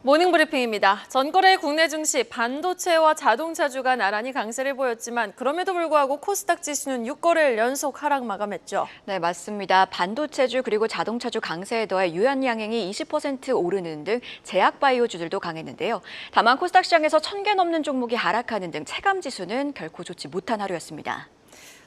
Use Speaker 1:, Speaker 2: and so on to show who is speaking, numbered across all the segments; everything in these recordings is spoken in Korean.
Speaker 1: 모닝브리핑입니다. 전거래 국내 증시 반도체와 자동차주가 나란히 강세를 보였지만 그럼에도 불구하고 코스닥 지수는 6거래일 연속 하락 마감했죠.
Speaker 2: 네, 맞습니다. 반도체주 그리고 자동차주 강세에 더해 유한양행이 20% 오르는 등 제약바이오주들도 강했는데요. 다만 코스닥 시장에서 1,000개 넘는 종목이 하락하는 등 체감 지수는 결코 좋지 못한 하루였습니다.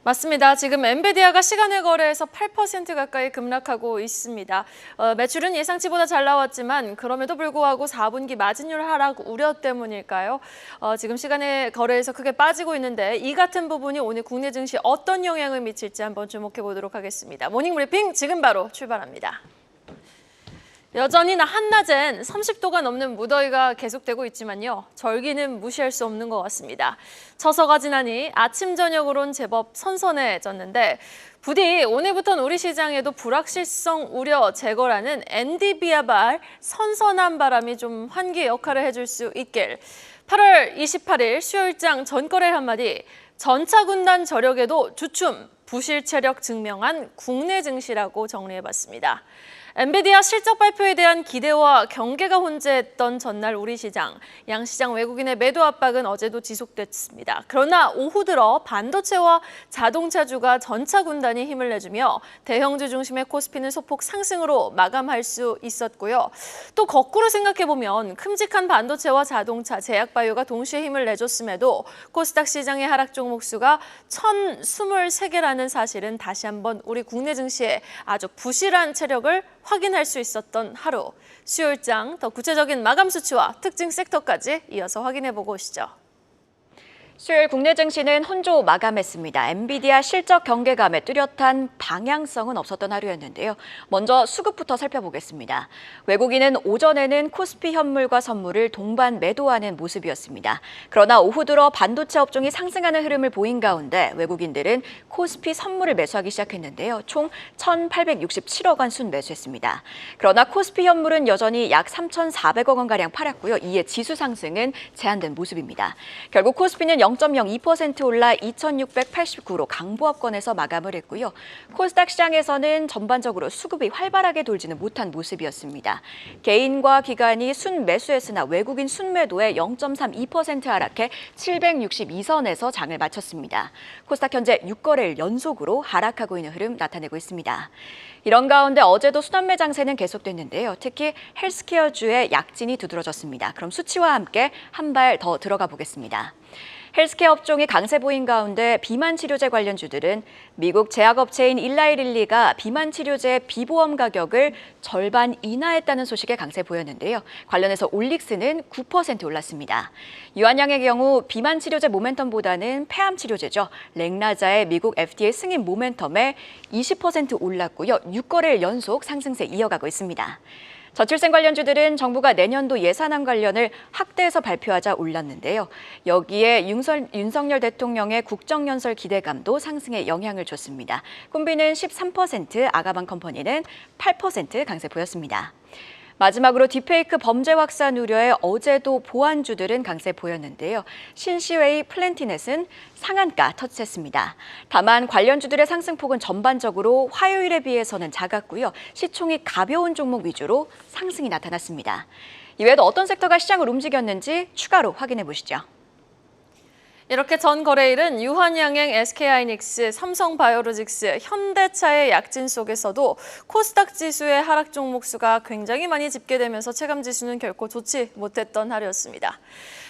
Speaker 1: 맞습니다. 지금 엔비디아가 시간외 거래에서 8% 가까이 급락하고 있습니다. 매출은 예상치보다 잘 나왔지만 그럼에도 불구하고 4분기 마진율 하락 우려 때문일까요? 지금 시간외 거래에서 크게 빠지고 있는데 이 같은 부분이 오늘 국내 증시 어떤 영향을 미칠지 한번 주목해 보도록 하겠습니다. 모닝브리핑 지금 바로 출발합니다. 여전히 한낮엔 30도가 넘는 무더위가 계속되고 있지만요. 절기는 무시할 수 없는 것 같습니다. 처서가 지나니 아침 저녁으론 제법 선선해졌는데 부디 오늘부터는 우리 시장에도 불확실성 우려 제거라는 엔디비아발 선선한 바람이 좀 환기 역할을 해줄 수 있길. 8월 28일 수요일장 전거래 한마디 전차 군단 저력에도 주춤, 부실 체력 증명한 국내 증시라고 정리해봤습니다. 엔비디아 실적 발표에 대한 기대와 경계가 혼재했던 전날 우리 시장, 양시장 외국인의 매도 압박은 어제도 지속됐습니다. 그러나 오후 들어 반도체와 자동차주가 전차 군단이 힘을 내주며 대형주 중심의 코스피는 소폭 상승으로 마감할 수 있었고요. 또 거꾸로 생각해보면 큼직한 반도체와 자동차, 제약바이오가 동시에 힘을 내줬음에도 코스닥 시장의 하락 종목 수가 1,023개라는 사실은 다시 한번 우리 국내 증시의 아주 부실한 체력을 확인할 수 있었던 하루. 수요일장 더 구체적인 마감 수치와 특징 섹터까지 이어서 확인해보고 오시죠.
Speaker 2: 수요일 국내 증시는 혼조 마감했습니다. 엔비디아 실적 경계감에 뚜렷한 방향성은 없었던 하루였는데요. 먼저 수급부터 살펴보겠습니다. 외국인은 오전에는 코스피 현물과 선물을 동반 매도하는 모습이었습니다. 그러나 오후 들어 반도체 업종이 상승하는 흐름을 보인 가운데 외국인들은 코스피 선물을 매수하기 시작했는데요. 총 1,867억 원 순매수했습니다. 그러나 코스피 현물은 여전히 약 3,400억 원가량 팔았고요. 이에 지수 상승은 제한된 모습입니다. 결국 코스피는 0.02% 올라 2,689로 강보합권에서 마감을 했고요. 코스닥 시장에서는 전반적으로 수급이 활발하게 돌지는 못한 모습이었습니다. 개인과 기관이 순매수했으나 외국인 순매도에 0.32% 하락해 762선에서 장을 마쳤습니다. 코스닥 현재 6거래일 연속으로 하락하고 있는 흐름 나타내고 있습니다. 이런 가운데 어제도 순환매 장세는 계속됐는데요. 특히 헬스케어주의 약진이 두드러졌습니다. 그럼 수치와 함께 한 발 더 들어가 보겠습니다. 헬스케어 업종이 강세 보인 가운데 비만 치료제 관련주들은 미국 제약업체인 일라이릴리가 비만 치료제 비보험 가격을 절반 인하했다는 소식에 강세 보였는데요. 관련해서 올릭스는 9% 올랐습니다. 유한양의 경우 비만 치료제 모멘텀보다는 폐암 치료제죠. 렉나자의 미국 FDA 승인 모멘텀에 20% 올랐고요. 6거래일 연속 상승세 이어가고 있습니다. 저출생 관련주들은 정부가 내년도 예산안 관련을 확대해서 발표하자 올랐는데요. 여기에 윤석열 대통령의 국정연설 기대감도 상승에 영향을 줬습니다. 콤비는 13%, 아가방 컴퍼니는 8% 강세 보였습니다. 마지막으로 딥페이크 범죄 확산 우려에 어제도 보안주들은 강세 보였는데요. 신시웨이 플랜티넷은 상한가 터치했습니다. 다만 관련주들의 상승폭은 전반적으로 화요일에 비해서는 작았고요. 시총이 가벼운 종목 위주로 상승이 나타났습니다. 이외에도 어떤 섹터가 시장을 움직였는지 추가로 확인해 보시죠.
Speaker 1: 이렇게 전 거래일은 유한양행, SK하이닉스, 삼성바이오로직스, 현대차의 약진 속에서도 코스닥 지수의 하락 종목 수가 굉장히 많이 집계되면서 체감 지수는 결코 좋지 못했던 하루였습니다.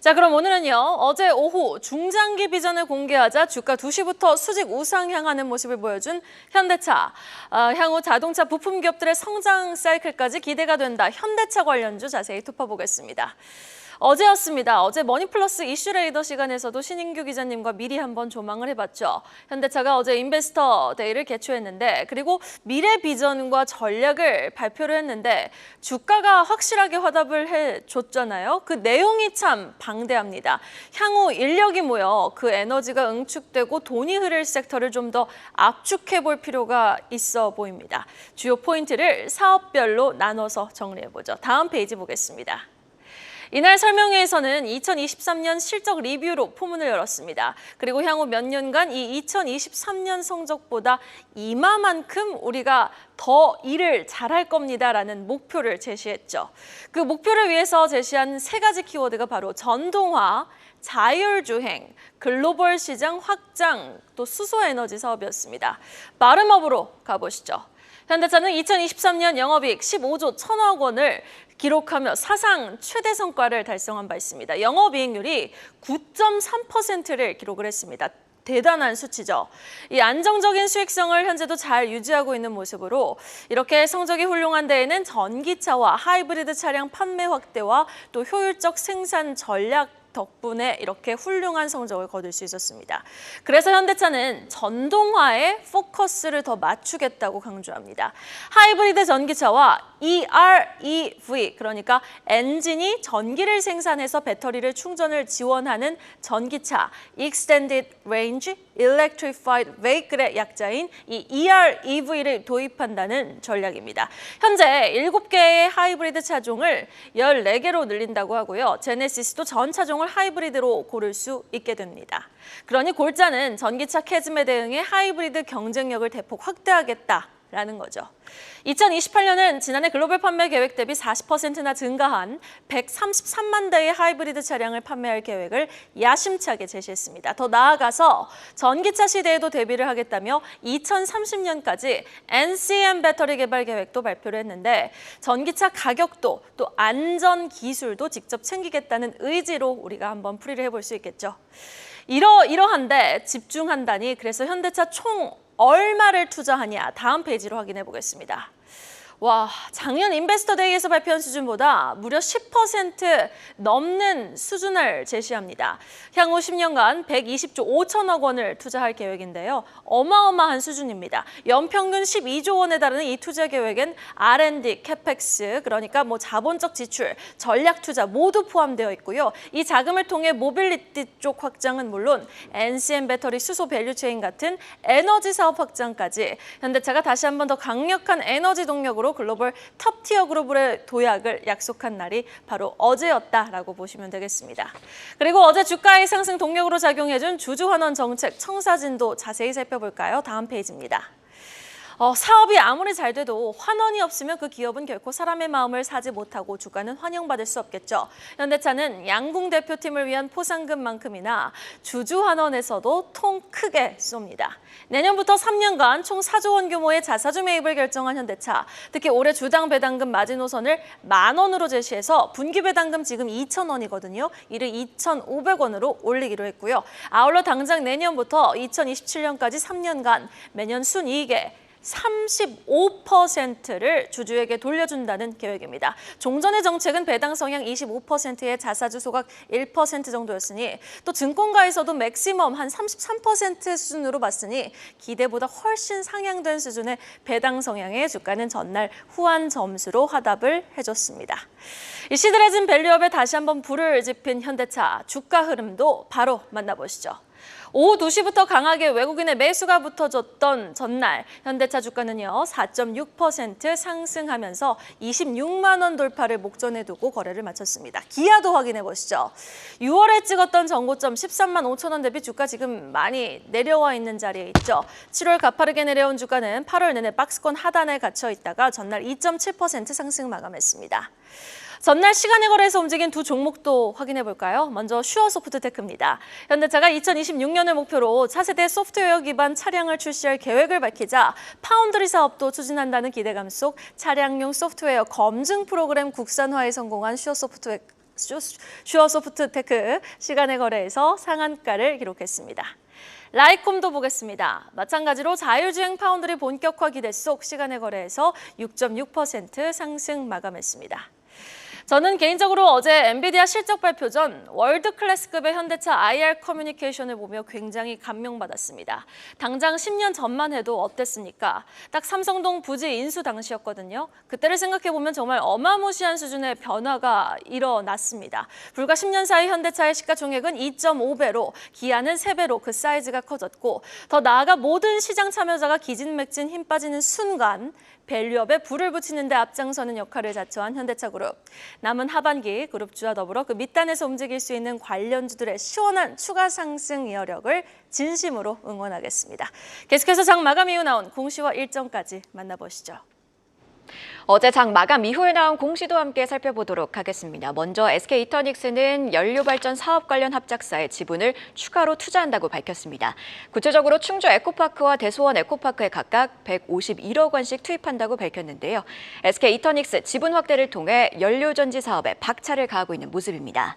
Speaker 1: 자, 그럼 오늘은요. 어제 오후 중장기 비전을 공개하자 주가 2시부터 수직 우상향하는 모습을 보여준 현대차. 향후 자동차 부품 기업들의 성장 사이클까지 기대가 된다. 현대차 관련주 자세히 짚어보겠습니다. 어제였습니다. 어제 머니플러스 이슈레이더 시간에서도 신인규 기자님과 미리 한번 조망을 해봤죠. 현대차가 어제 인베스터 데이를 개최했는데 그리고 미래 비전과 전략을 발표를 했는데 주가가 확실하게 화답을 해줬잖아요. 그 내용이 참 방대합니다. 향후 인력이 모여 그 에너지가 응축되고 돈이 흐를 섹터를 좀 더 압축해 볼 필요가 있어 보입니다. 주요 포인트를 사업별로 나눠서 정리해보죠. 다음 페이지 보겠습니다. 이날 설명회에서는 2023년 실적 리뷰로 포문을 열었습니다. 그리고 향후 몇 년간 이 2023년 성적보다 이마만큼 우리가 더 일을 잘할 겁니다라는 목표를 제시했죠. 그 목표를 위해서 제시한 세 가지 키워드가 바로 전동화, 자율주행, 글로벌 시장 확장, 또 수소에너지 사업이었습니다. 마름업으로 가보시죠. 현대차는 2023년 영업이익 15조 1천억 원을 기록하며 사상 최대 성과를 달성한 바 있습니다. 영업이익률이 9.3%를 기록을 했습니다. 대단한 수치죠. 이 안정적인 수익성을 현재도 잘 유지하고 있는 모습으로 이렇게 성적이 훌륭한 데에는 전기차와 하이브리드 차량 판매 확대와 또 효율적 생산 전략 덕분에 이렇게 훌륭한 성적을 거둘 수 있었습니다. 그래서 현대차는 전동화에 포커스를 더 맞추겠다고 강조합니다. 하이브리드 전기차와 EREV, 그러니까 엔진이 전기를 생산해서 배터리를 충전을 지원하는 전기차, Extended Range Electrified Vehicle의 약자인 이 EREV를 도입한다는 전략입니다. 현재 7개의 하이브리드 차종을 14개로 늘린다고 하고요. 제네시스도 전 차종을 하이브리드로 고를 수 있게 됩니다. 그러니 골자는 전기차 캐즘에 대응해 하이브리드 경쟁력을 대폭 확대하겠다라는 거죠. 2028년은 지난해 글로벌 판매 계획 대비 40%나 증가한 133만 대의 하이브리드 차량을 판매할 계획을 야심차게 제시했습니다. 더 나아가서 전기차 시대에도 대비를 하겠다며 2030년까지 NCM 배터리 개발 계획도 발표를 했는데 전기차 가격도 또 안전 기술도 직접 챙기겠다는 의지로 우리가 한번 풀이를 해볼 수 있겠죠. 이러한데 집중한다니 그래서 현대차 총 얼마를 투자하냐 다음 페이지로 확인해 보겠습니다. 와, 작년 인베스터 데이에서 발표한 수준보다 무려 10% 넘는 수준을 제시합니다. 향후 10년간 120조 5천억 원을 투자할 계획인데요. 어마어마한 수준입니다. 연평균 12조 원에 달하는 이 투자 계획엔 R&D, 캐펙스, 그러니까 자본적 지출, 전략 투자 모두 포함되어 있고요. 이 자금을 통해 모빌리티 쪽 확장은 물론 NCM 배터리 수소 밸류체인 같은 에너지 사업 확장까지 현대차가 다시 한번 더 강력한 에너지 동력으로 글로벌 톱티어 그룹의 도약을 약속한 날이 바로 어제였다라고 보시면 되겠습니다. 그리고 어제 주가의 상승 동력으로 작용해준 주주환원 정책 청사진도 자세히 살펴볼까요? 다음 페이지입니다. 사업이 아무리 잘 돼도 환원이 없으면 그 기업은 결코 사람의 마음을 사지 못하고 주가는 환영받을 수 없겠죠. 현대차는 양궁 대표팀을 위한 포상금만큼이나 주주환원에서도 통 크게 쏩니다. 내년부터 3년간 총 4조 원 규모의 자사주 매입을 결정한 현대차. 특히 올해 주당 배당금 마지노선을 10,000원으로 제시해서 분기 배당금 지금 2,000원이거든요. 이를 2,500원으로 올리기로 했고요. 아울러 당장 내년부터 2027년까지 3년간 매년 순이익의 35%를 주주에게 돌려준다는 계획입니다. 종전의 정책은 배당 성향 25%에 자사주 소각 1% 정도였으니 또 증권가에서도 맥시멈 한 33% 수준으로 봤으니 기대보다 훨씬 상향된 수준의 배당 성향의 주가는 전날 후한 점수로 화답을 해줬습니다. 이 시들해진 밸류업에 다시 한번 불을 지핀 현대차 주가 흐름도 바로 만나보시죠. 오후 2시부터 강하게 외국인의 매수가 붙어졌던 전날 현대차 주가는요 4.6% 상승하면서 26만 원 돌파를 목전에 두고 거래를 마쳤습니다. 기아도 확인해 보시죠. 6월에 찍었던 전고점 13만 5천 원 대비 주가 지금 많이 내려와 있는 자리에 있죠. 7월 가파르게 내려온 주가는 8월 내내 박스권 하단에 갇혀 있다가 전날 2.7% 상승 마감했습니다. 전날 시간의 거래에서 움직인 두 종목도 확인해 볼까요? 먼저 슈어소프트테크입니다. 현대차가 2026년을 목표로 차세대 소프트웨어 기반 차량을 출시할 계획을 밝히자 파운드리 사업도 추진한다는 기대감 속 차량용 소프트웨어 검증 프로그램 국산화에 성공한 슈어소프트테크 시간의 거래에서 상한가를 기록했습니다. 라이콤도 보겠습니다. 마찬가지로 자율주행 파운드리 본격화 기대 속 시간의 거래에서 6.6% 상승 마감했습니다. 저는 개인적으로 어제 엔비디아 실적 발표 전 월드 클래스급의 현대차 IR 커뮤니케이션을 보며 굉장히 감명받았습니다. 당장 10년 전만 해도 어땠습니까? 딱 삼성동 부지 인수 당시였거든요. 그때를 생각해보면 정말 어마무시한 수준의 변화가 일어났습니다. 불과 10년 사이 현대차의 시가총액은 2.5배로 기아는 3배로 그 사이즈가 커졌고 더 나아가 모든 시장 참여자가 기진맥진 힘 빠지는 순간 밸류업에 불을 붙이는 데 앞장서는 역할을 자처한 현대차그룹. 남은 하반기 그룹주와 더불어 그 밑단에서 움직일 수 있는 관련주들의 시원한 추가 상승 여력을 진심으로 응원하겠습니다. 계속해서 장 마감 이후 나온 공시와 일정까지 만나보시죠.
Speaker 2: 어제 장 마감 이후에 나온 공시도 함께 살펴보도록 하겠습니다. 먼저 SK이터닉스는 연료발전 사업 관련 합작사에 지분을 추가로 투자한다고 밝혔습니다. 구체적으로 충주 에코파크와 대소원 에코파크에 각각 151억 원씩 투입한다고 밝혔는데요. SK이터닉스 지분 확대를 통해 연료전지 사업에 박차를 가하고 있는 모습입니다.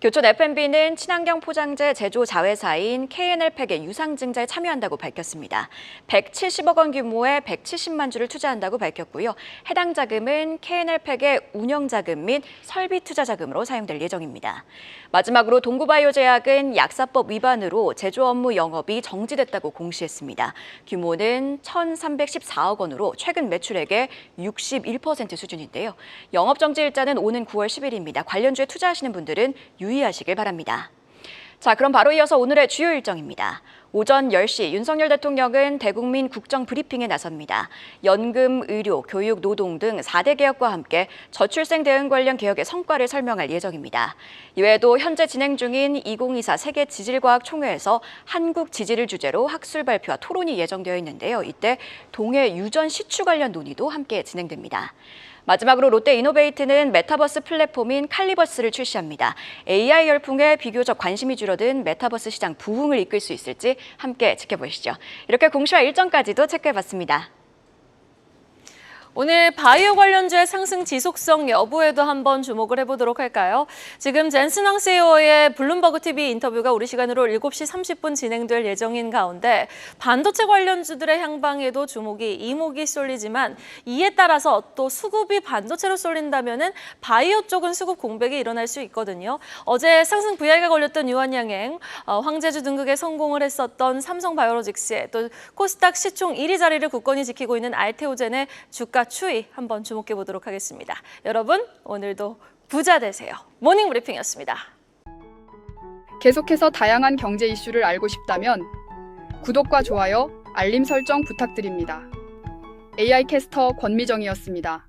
Speaker 2: 교촌 F&B는 친환경 포장재 제조 자회사인 KNL팩의 유상증자에 참여한다고 밝혔습니다. 170억 원 규모의 170만 주를 투자한다고 밝혔고요. 해당 자금은 KNL팩의 운영자금 및 설비 투자 자금으로 사용될 예정입니다. 마지막으로 동구바이오제약은 약사법 위반으로 제조 업무 영업이 정지됐다고 공시했습니다. 규모는 1,314억 원으로 최근 매출액의 61% 수준인데요. 영업 정지 일자는 오는 9월 10일입니다. 관련주에 투자하시는 분들은 유의하시길 바랍니다. 자, 그럼 바로 이어서 오늘의 주요 일정입니다. 오전 10시 윤석열 대통령은 대국민 국정 브리핑에 나섭니다. 연금, 의료, 교육, 노동 등 4대 개혁과 함께 저출생 대응 관련 개혁의 성과를 설명할 예정입니다. 이외에도 현재 진행 중인 2024 세계 지질과학 총회에서 한국 지질을 주제로 학술 발표와 토론이 예정되어 있는데요. 이때 동해 유전 시추 관련 논의도 함께 진행됩니다. 마지막으로 롯데이노베이트는 메타버스 플랫폼인 칼리버스를 출시합니다. AI 열풍에 비교적 관심이 줄어든 메타버스 시장 부흥을 이끌 수 있을지 함께 지켜보시죠. 이렇게 공시와 일정까지도 체크해봤습니다.
Speaker 1: 오늘 바이오 관련주의 상승 지속성 여부에도 한번 주목을 해보도록 할까요? 지금 젠슨왕 CEO의 블룸버그 TV 인터뷰가 우리 시간으로 7시 30분 진행될 예정인 가운데 반도체 관련주들의 향방에도 이목이 쏠리지만 이에 따라서 또 수급이 반도체로 쏠린다면은 바이오 쪽은 수급 공백이 일어날 수 있거든요. 어제 상승 VI가 걸렸던 유한양행, 황제주 등극에 성공을 했었던 삼성바이오로직스에 또 코스닥 시총 1위 자리를 굳건히 지키고 있는 알테오젠의 주가 추이 한번 주목해 보도록 하겠습니다. 여러분 오늘도 부자 되세요. 모닝 브리핑이었습니다.
Speaker 3: 계속해서 다양한 경제 이슈를 알고 싶다면 구독과 좋아요, 알림 설정 부탁드립니다. AI 캐스터 권미정이었습니다.